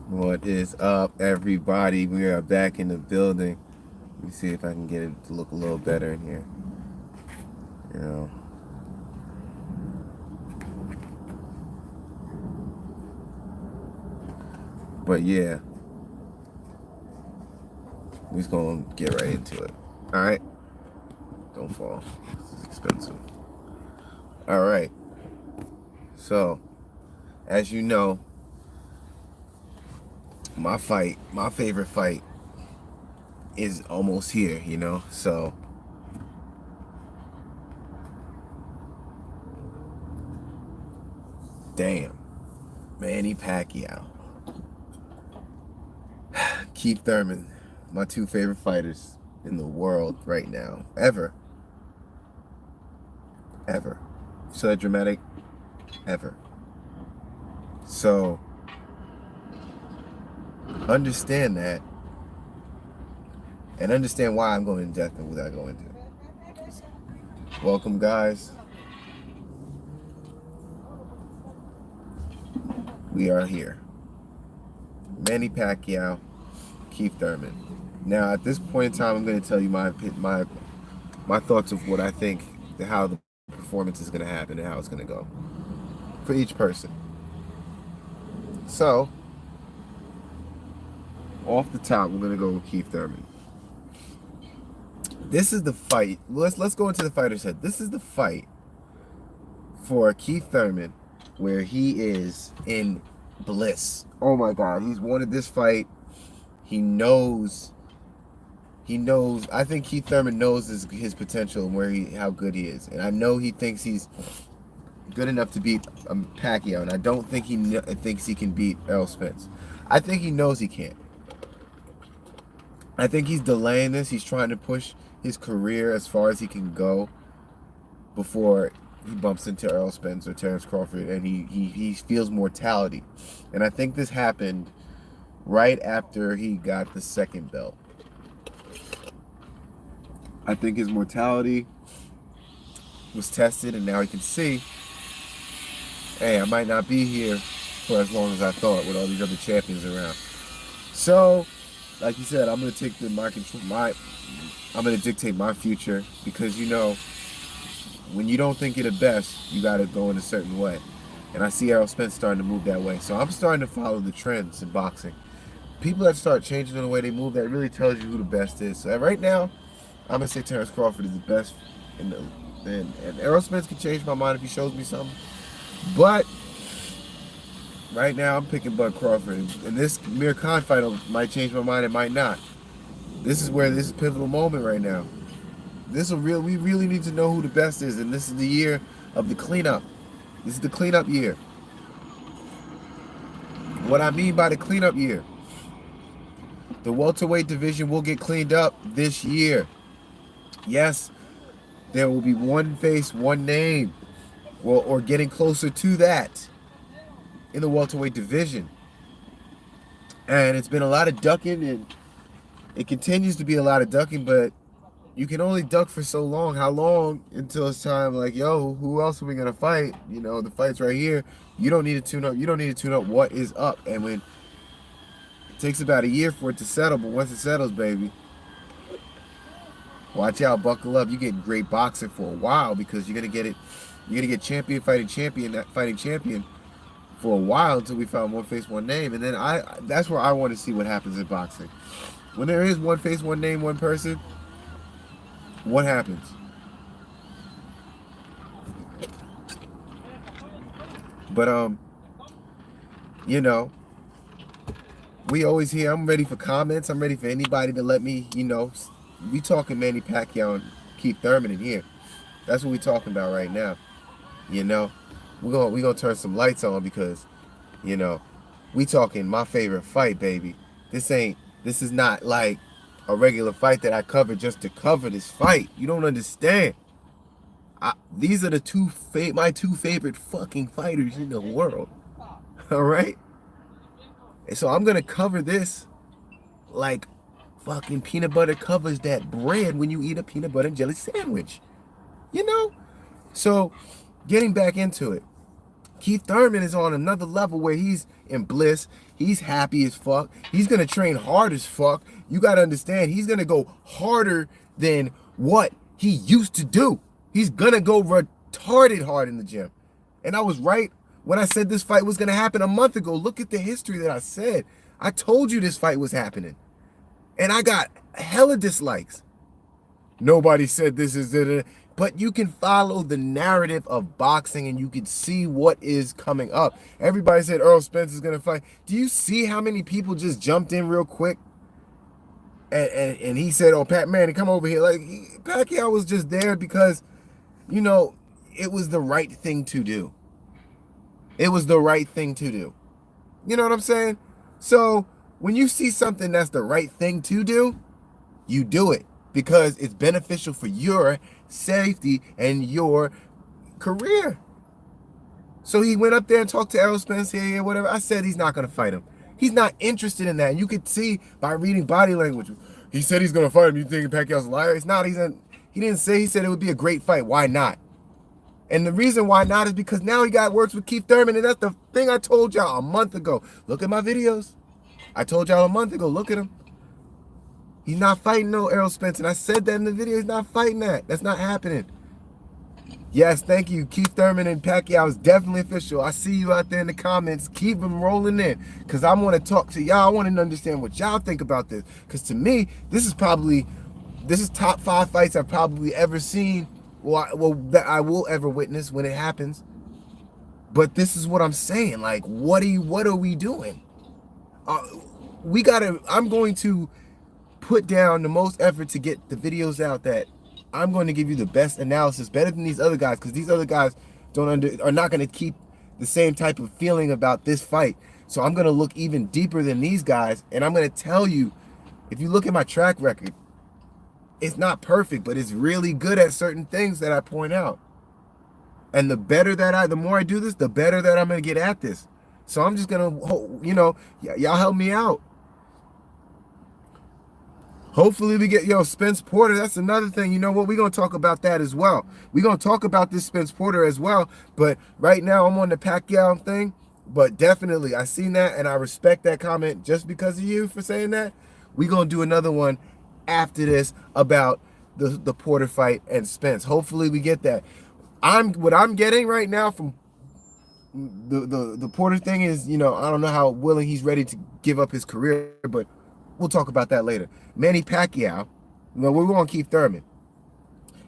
What is up, everybody? We are back in the building. Let me see if I can get it to look a little better in here. You know, but yeah, we're just gonna get right into it. All right, don't fall. This is expensive. All right. So, as you know, my favorite fight, is almost here. So damn, Manny Pacquiao, Keith Thurman, my two favorite fighters in the world right now, ever. So that dramatic, ever. So understand that, and understand why I'm going in depth without going into it. Welcome, guys. We are here. Manny Pacquiao, Keith Thurman. Now, at this point in time, I'm going to tell you my thoughts of what I think, how the performance is going to happen and how it's going to go for each person. So, off the top, we're going to go with Keith Thurman. This is the fight. Let's go into the fighter's head. This is the fight for Keith Thurman where he is in bliss. Oh my God, he's wanted this fight. He knows. I think Keith Thurman knows his potential and how good he is, and I know he thinks he's good enough to beat Pacquiao, and I don't think he thinks he can beat Errol Spence. I think he knows he can't. I think he's delaying this. He's trying to push his career as far as he can go before he bumps into Errol Spence or Terence Crawford, and he feels mortality. And I think this happened right after he got the second belt. I think his mortality was tested, and now he can see, hey, I might not be here for as long as I thought with all these other champions around. So, like you said, I'm gonna take I'm gonna dictate my future, because when you don't think you're the best, you gotta go in a certain way. And I see Errol Spence starting to move that way. So I'm starting to follow the trends in boxing. People that start changing the way they move, that really tells you who the best is. So right now, I'm gonna say Terence Crawford is the best, and Errol Spence can change my mind if he shows me something. But right now, I'm picking Bud Crawford, and this Mir Khan fight might change my mind. It might not. This is a pivotal moment right now. We really need to know who the best is, and this is the year of the cleanup. This is the cleanup year. What I mean by the cleanup year, the welterweight division will get cleaned up this year. Yes, there will be one face, one name, or getting closer to that in the welterweight division. And it's been a lot of ducking, and it continues to be a lot of ducking, but you can only duck for so long. How long until it's time, like, yo, who else are we gonna fight? The fight's right here. You don't need to tune up. You don't need to tune up what is up. And when it takes about a year for it to settle, but once it settles, baby, watch out, buckle up. You get great boxing for a while, because you're gonna get it. You're gonna get champion fighting champion for a while until we found one face, one name. And then that's where I want to see what happens in boxing. When there is one face, one name, one person, what happens? But we always hear. I'm ready for comments. I'm ready for anybody to let me, we talking Manny Pacquiao and Keith Thurman in here. That's what we talking about right now. We're gonna turn some lights on, because, we talking my favorite fight, baby. This is not like a regular fight that I cover just to cover this fight. You don't understand. These are my two favorite fucking fighters in the world. All right? And so I'm gonna cover this like fucking peanut butter covers that bread when you eat a peanut butter and jelly sandwich. So getting back into it. Keith Thurman is on another level where he's in bliss. He's happy as fuck. He's going to train hard as fuck. You got to understand, he's going to go harder than what he used to do. He's going to go retarded hard in the gym. And I was right when I said this fight was going to happen a month ago. Look at the history that I said. I told you this fight was happening. And I got hella dislikes. Nobody said this is it. But you can follow the narrative of boxing and you can see what is coming up. Everybody said Errol Spence is going to fight. Do you see how many people just jumped in real quick? And he said, oh, Pat Manning, come over here. Like, Pacquiao was just there because, you know, it was the right thing to do. It was the right thing to do. You know what I'm saying? So when you see something that's the right thing to do, you do it because it's beneficial for your safety and your career. So he went up there and talked to Errol Spence, yeah, whatever. I said he's not going to fight him. He's not interested in that. And you could see by reading body language. He said he's going to fight him. You think Pacquiao's a liar? It's not. He didn't say. He said it would be a great fight. Why not? And the reason why not is because now he got works with Keith Thurman, and that's the thing I told y'all a month ago. Look at my videos. I told y'all a month ago. Look at him. He's not fighting no Errol Spence. And I said that in the video. He's not fighting that. That's not happening. Yes, thank you. Keith Thurman and Pacquiao is definitely official. I see you out there in the comments. Keep them rolling in because I want to talk to y'all. I want to understand what y'all think about this. Because to me, this is top 5 fights I've probably ever seen. Well, that I will ever witness when it happens. But this is what I'm saying. Like, what are we doing? I'm going to put down the most effort to get the videos out that I'm going to give you the best analysis, better than these other guys, because these other guys are not going to keep the same type of feeling about this fight. So I'm going to look even deeper than these guys, and I'm going to tell you, if you look at my track record, it's not perfect, but it's really good at certain things that I point out. And the more I do this, the better that I'm going to get at this. So I'm just going to, y'all help me out. Hopefully we get, Spence Porter. That's another thing. You know what? We're going to talk about that as well. We're going to talk about this Spence Porter as well. But right now I'm on the Pacquiao thing. But definitely, I seen that and I respect that comment just because of you for saying that. We're going to do another one after this about the Porter fight and Spence. Hopefully we get that. What I'm getting right now from the Porter thing is, I don't know how willing he's ready to give up his career, but we'll talk about that later. Manny Pacquiao, we're going Keith Thurman.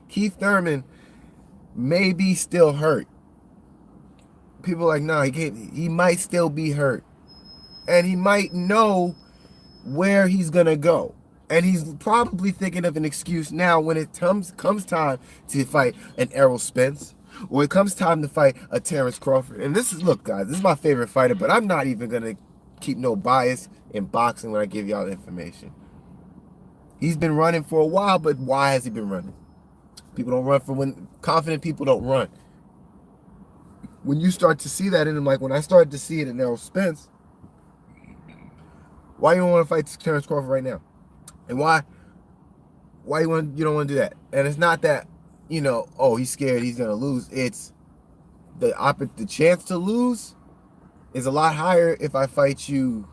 Keith Thurman may be still hurt. People are like, no, he can't. He might still be hurt. And he might know where he's going to go. And he's probably thinking of an excuse now when it comes time to fight an Errol Spence, or it comes time to fight a Terrence Crawford. And look, guys, this is my favorite fighter, but I'm not even going to keep no bias in boxing when I give y'all information. He's been running for a while, but why has he been running? People don't run when confident people don't run. When you start to see that in him, like when I started to see it in Errol Spence, why you don't want to fight Terrence Crawford right now? And why you don't want to do that? And it's not that, he's scared he's gonna lose. It's the chance to lose is a lot higher if I fight you.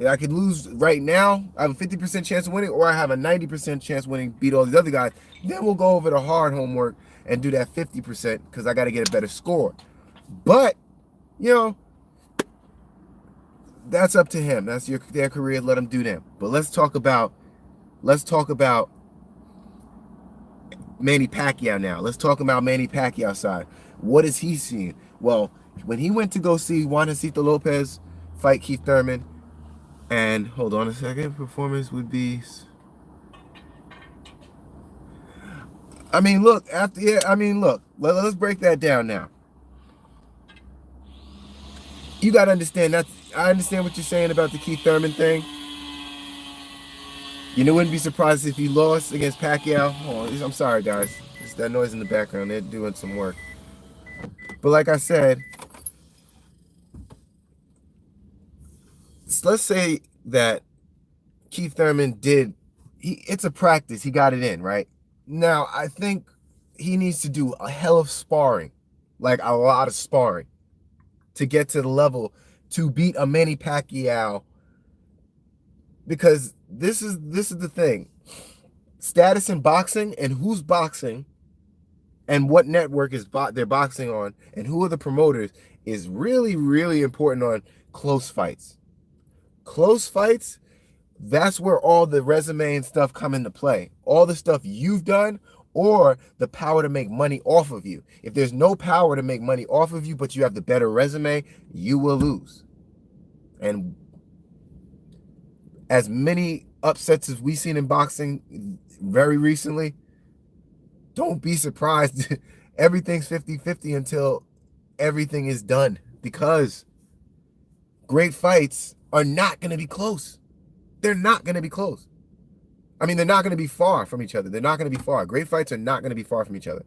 I could lose right now. I have a 50% chance of winning, or I have a 90% chance of winning, beat all these other guys. Then we'll go over the hard homework and do that 50% because I got to get a better score. But, that's up to him. That's their career. Let them do that. But let's talk about Manny Pacquiao now. Let's talk about Manny Pacquiao's side. What is he seeing? Well, when he went to go see Juancito Lopez fight Keith Thurman, and hold on a second, performance would be. Look, let's break that down now. You got to understand that. I understand what you're saying about the Keith Thurman thing. Wouldn't be surprised if he lost against Pacquiao. Oh, I'm sorry, guys. It's that noise in the background. They're doing some work. But like I said, let's say that Keith Thurman it's a practice. He got it in, right? Now, I think he needs to do a hell of sparring. Like a lot of sparring. to get to the level to beat a Manny Pacquiao. Because this is the thing. Status in boxing and who's boxing and what network is they're boxing on and who are the promoters is really, really important on close fights. Close fights, that's where all the resume and stuff come into play. All the stuff you've done or the power to make money off of you. If there's no power to make money off of you, but you have the better resume, you will lose. And as many upsets as we've seen in boxing very recently, don't be surprised. Everything's 50-50 until everything is done, because great fights are not going to be close. They're not going to be close. I mean, they're not going to be far from each other. They're not going to be far. Great fights are not going to be far from each other.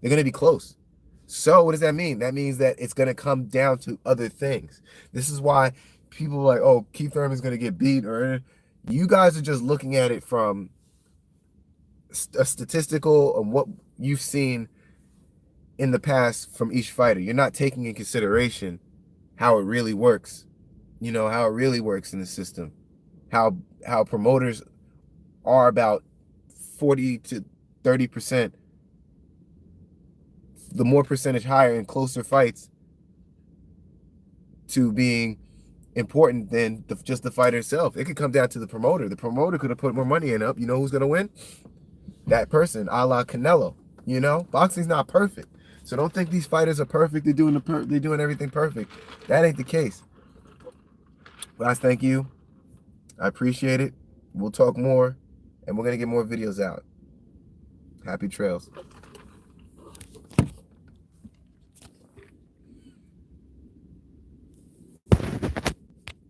They're going to be close. So what does that mean? That means that it's going to come down to other things. This is why people are like, oh, Keith Thurman's going to get beat. Or you guys are just looking at it from a statistical of what you've seen in the past from each fighter. You're not taking in consideration how it really works. You know, how it really works in the system. How promoters are about 40 to 30%, the more percentage higher in closer fights, to being important than just the fighter itself. It could come down to the promoter. The promoter could have put more money in up. You know who's going to win? That person, a la Canelo. You know, boxing's not perfect. So don't think these fighters are perfect. They're doing everything perfect. That ain't the case. But I thank you. I appreciate it. We'll talk more, and we're going to get more videos out. Happy trails.